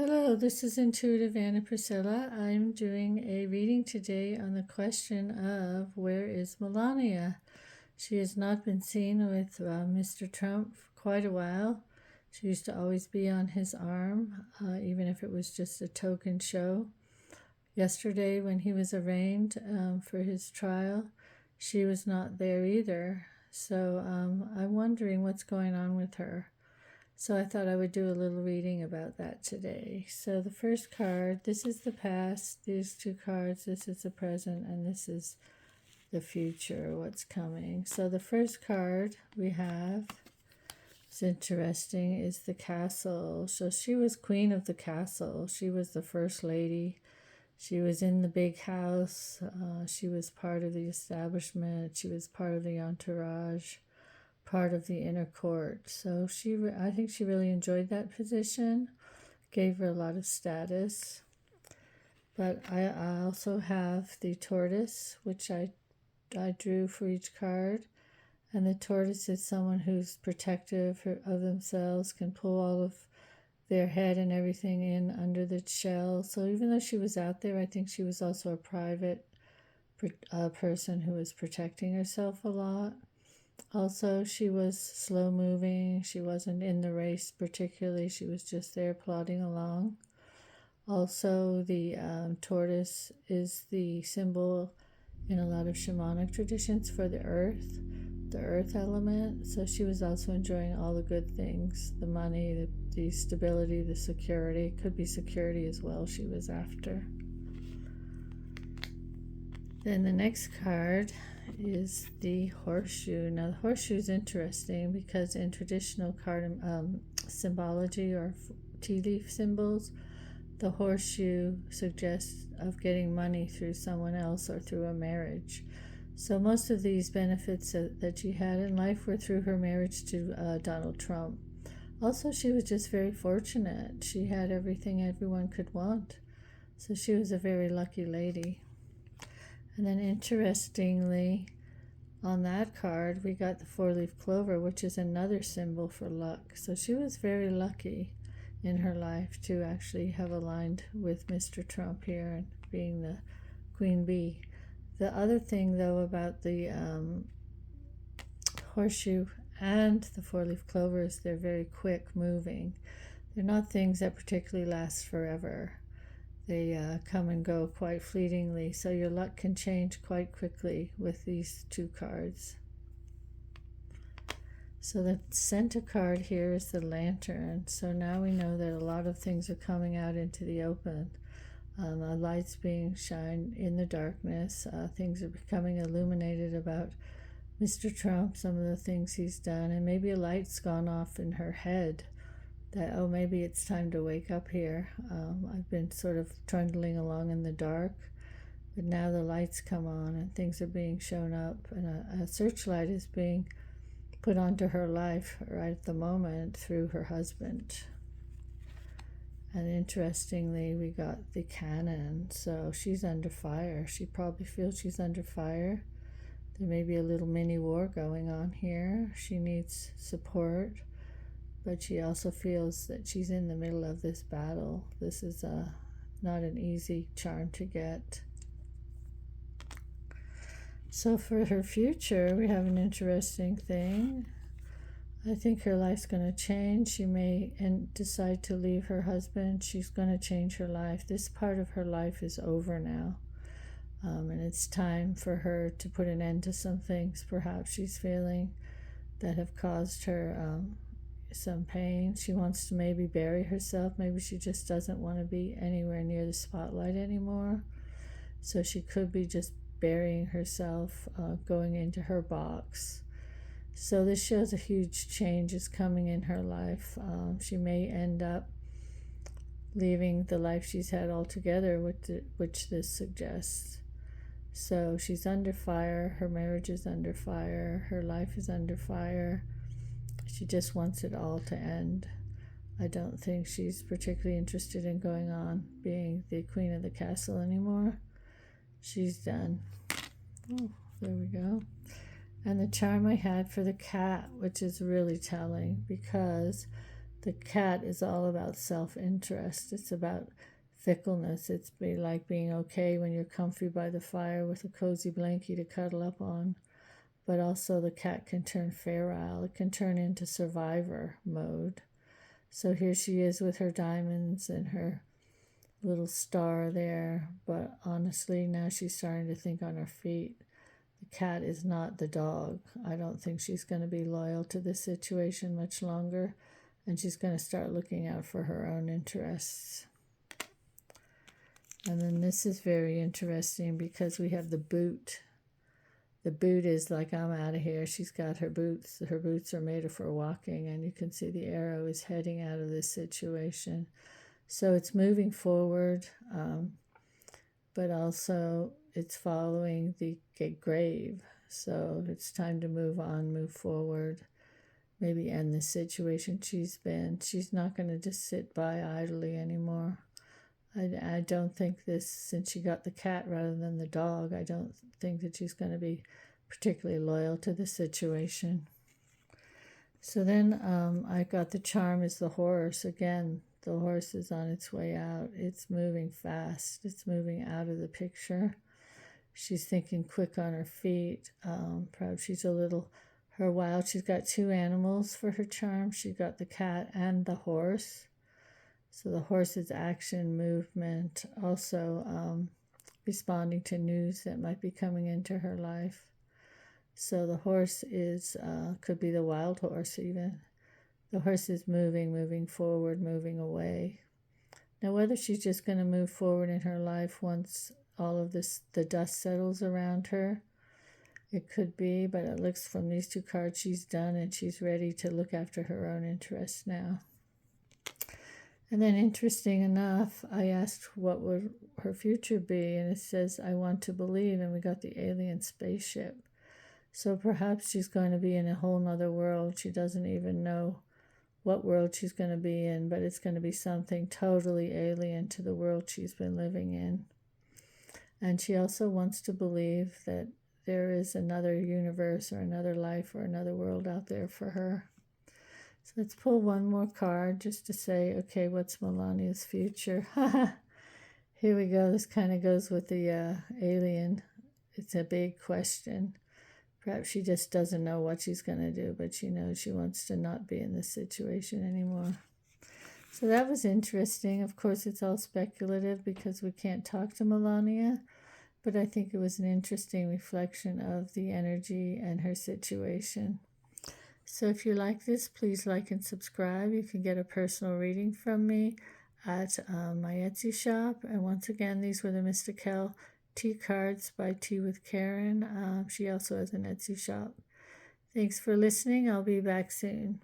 Hello, this is Intuitive Anna Priscilla. I'm doing a reading today on the question of where is Melania? She has not been seen with Mr. Trump for quite a while. She used to always be on his arm, even if it was just a token show. Yesterday, when he was arraigned for his trial, she was not there either. So I'm wondering what's going on with her. So I thought I would do a little reading about that today. So the first card, this is the past, these two cards, this is the present, and this is the future, what's coming. So the first card we have, it's interesting, is the castle. So she was queen of the castle. She was the first lady. She was in the big house. She was part of the establishment. She was part of the entourage, part of the inner court. So I think she really enjoyed that position, gave her a lot of status. But I also have the tortoise, which I drew for each card. And the tortoise is someone who's protective of themselves, can pull all of their head and everything in under the shell. So even though she was out there, I think she was also a private person who was protecting herself a lot. Also, she was slow moving. She wasn't in the race particularly. She was just there plodding along. Also, the tortoise is the symbol in a lot of shamanic traditions for the earth element. So she was also enjoying all the good things, the money, the stability, the security. Could be security as well she was after. Then the next card is the horseshoe. Now the horseshoe is interesting because in traditional card symbology or tea leaf symbols, the horseshoe suggests of getting money through someone else or through a marriage. So most of these benefits that she had in life were through her marriage to Donald Trump. Also, she was just very fortunate. She had everything everyone could want. So she was a very lucky lady. And then interestingly, on that card, we got the four-leaf clover, which is another symbol for luck. So she was very lucky in her life to actually have aligned with Mr. Trump here and being the queen bee. The other thing, though, about the horseshoe and the four-leaf clover is they're very quick moving. They're not things that particularly last forever. They come and go quite fleetingly, so your luck can change quite quickly with these two cards. So the center card here is the lantern. So now we know that a lot of things are coming out into the open. The light's being shined in the darkness. Things are becoming illuminated about Mr. Trump, some of the things he's done, and maybe a light's gone off in her head that, oh, maybe it's time to wake up here. I've been sort of trundling along in the dark, but now the lights come on and things are being shown up, and a searchlight is being put onto her life right at the moment through her husband. And interestingly, we got the cannon, so she's under fire. She probably feels she's under fire. There may be a little mini war going on here. She needs support, but she also feels that she's in the middle of this battle. This is not an easy charm to get. So for her future, we have an interesting thing. I think her life's going to change. She may decide to leave her husband. She's going to change her life. This part of her life is over now. And it's time for her to put an end to some things perhaps she's feeling that have caused her some pain. She wants to maybe bury herself. Maybe she just doesn't want to be anywhere near the spotlight anymore. So she could be just burying herself, going into her box. So this shows a huge change is coming in her life. She may end up leaving the life she's had altogether, which this suggests. So she's under fire. Her marriage is under fire. Her life is under fire. She just wants it all to end. I don't think she's particularly interested in going on being the queen of the castle anymore. She's done. Oh, there we go. And the charm I had for the cat, which is really telling because The cat is all about self-interest. It's about fickleness. It's like being okay when you're comfy by the fire with a cozy blankie to cuddle up on. But also the cat can turn feral. It can turn into survivor mode. So here she is with her diamonds and her little star there. But honestly, now she's starting to think on her feet. The cat is not the dog. I don't think she's going to be loyal to this situation much longer. And she's going to start looking out for her own interests. And then this is very interesting because we have the boot. The boot is like, I'm out of here. She's got her boots. Her boots are made for walking, and you can see the arrow is heading out of this situation. So it's moving forward, but also it's following the grave. So it's time to move on, move forward, maybe end the situation she's been. She's not going to just sit by idly anymore. I don't think this, since she got the cat rather than the dog, I don't think that she's going to be particularly loyal to the situation. So then I got the charm is the horse. Again, the horse is on its way out. It's moving fast. It's moving out of the picture. She's thinking quick on her feet. Perhaps she's a little, her wild. She's got two animals for her charm. She got the cat and the horse. So the horse's action, movement, also responding to news that might be coming into her life. So the horse is, could be the wild horse even. The horse is moving forward, moving away. Now whether she's just going to move forward in her life once all of this, the dust settles around her, it could be, but it looks from these two cards she's done and she's ready to look after her own interests now. And then interesting enough, I asked what would her future be, and it says, I want to believe, and we got the alien spaceship. So perhaps she's going to be in a whole nother world. She doesn't even know what world she's going to be in, but it's going to be something totally alien to the world she's been living in. And she also wants to believe that there is another universe or another life or another world out there for her. So let's pull one more card just to say, okay, what's Melania's future? Here we go. This kind of goes with the alien. It's a big question. Perhaps she just doesn't know what she's going to do, but she knows she wants to not be in this situation anymore. So that was interesting. Of course, it's all speculative because we can't talk to Melania, but I think it was an interesting reflection of the energy and her situation. So if you like this, please like and subscribe. You can get a personal reading from me at my Etsy shop. And once again, these were the MysTEAcal Tea cards by Tea with Karen. She also has an Etsy shop. Thanks for listening. I'll be back soon.